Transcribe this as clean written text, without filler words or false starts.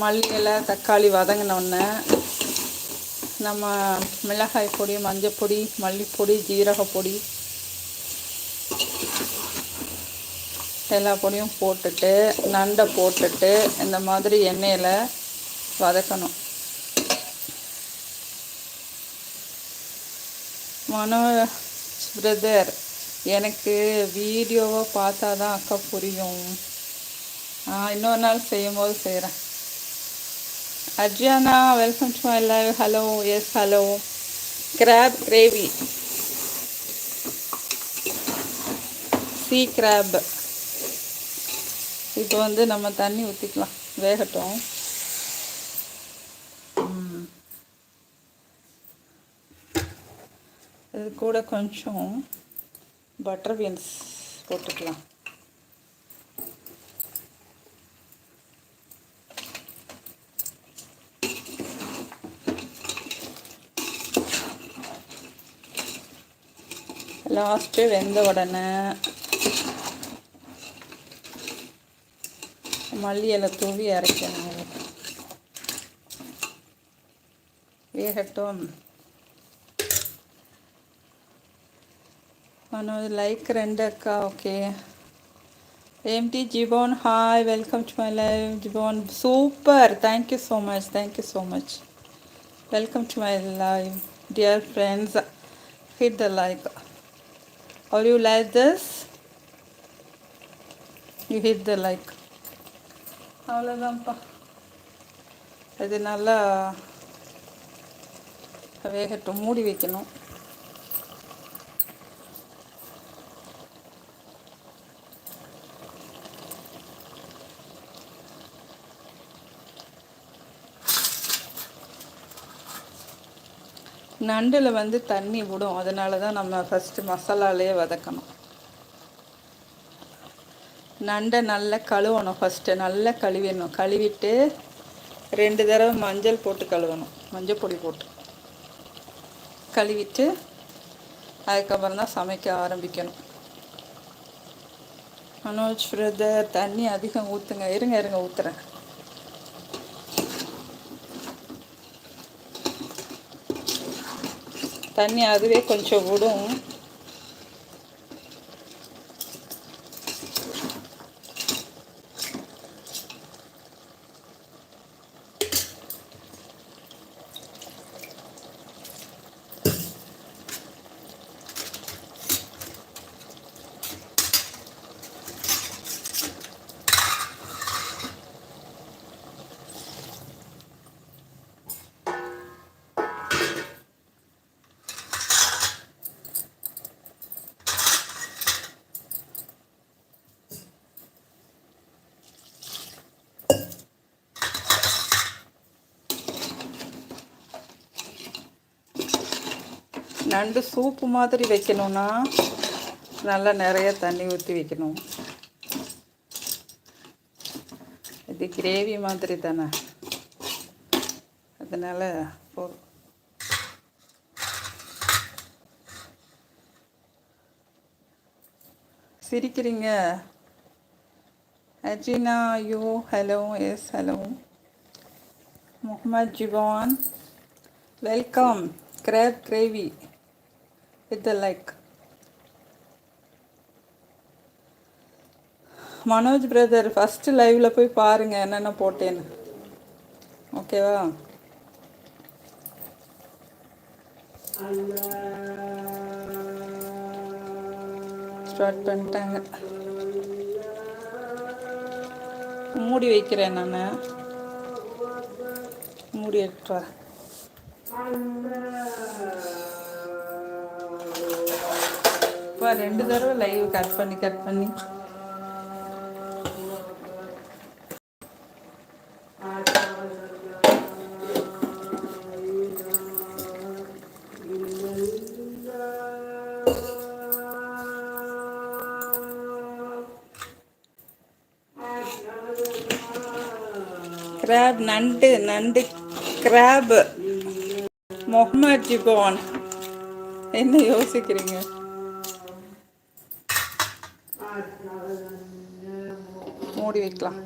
மல்லி இலை தக்காளி வதங்கினோடனே நம்ம மிளகாய் பொடி, மஞ்சப்பொடி, மல்லிப்பொடி, ஜீரகப்பொடி எல்லா பொடியும் போட்டுட்டு நண்டை போட்டுட்டு இந்த மாதிரி எண்ணெயில் வதக்கணும். மனோஜ் பிரதர், எனக்கு வீடியோவை பார்த்தா தான் அக்கா புரியும். இன்னொரு நாள் செய்யும்போது செய்கிறேன். Arjiyana, welcome to my live. Hello. Yes, hello. Crab gravy, see crab. இப்போ நம்ம தண்ணி ஊற்றிக்கலாம், வேகட்டும். இது கூட கொஞ்சம் பட்டர் பீன்ஸ் போட்டுக்கலாம். லாஸ்ட்டு வெந்த உடனே மல்லி இலை தூவி அரைக்கணும். வேகட்டும். லைக் 2 அக்கா. ஓகே. எம்டி Jibon, hi, welcome to my live. Jibon super, thank you so much, thank you so much. Welcome to my live dear friends. Hit the like. How do you like this? You hit the like. அவ்வளோதான்ப்பா. இது நல்லா வேகட்டும், மூடி வைக்கணும். நண்டில் தண்ணி விடும், அதனால தான் நம்ம ஃபஸ்ட்டு மசாலாலேயே வதக்கணும். நண்டை நல்லா கழுவணும். ஃபஸ்ட்டு நல்லா கழுவிடணும். கழுவிட்டு 2 தடவை மஞ்சள் போட்டு கழுவணும், மஞ்சள் பொடி போட்டு கழுவிட்டு அதுக்கப்புறம் தான் சமைக்க ஆரம்பிக்கணும். மனோஜ் பிரதர், தண்ணி அதிகம் ஊற்றுங்க. இருங்க ஊற்றுறேன். தண்ணி அதுவே கொஞ்சம் விடும். நண்டு சூப்பு மாதிரி வைக்கணும்னா நல்லா நிறைய தண்ணி ஊற்றி வைக்கணும். இது கிரேவி மாதிரி தானே, அதனால் போதும். சிரிக்கிறீங்க Ajina? You hello. Yes, hello. Mohammed Jiban, welcome. Crab gravy with the like. Manoj brother, first லைவில் போய் பாருங்கள் என்னென்ன போட்டேன்னு. ஓகேவா? ஸ்டார்ட் பண்ணிட்டாங்க. மூடி வைக்கிறேன் நான். மூடி எடுத்து வரேன். இப்போ 2 தடவை லைவ் கட் பண்ணி கிராப், நண்டு கிராப். முகமது ஜிபான், என்ன யோசிக்கிறீங்க? மூடி வைக்கலாம்.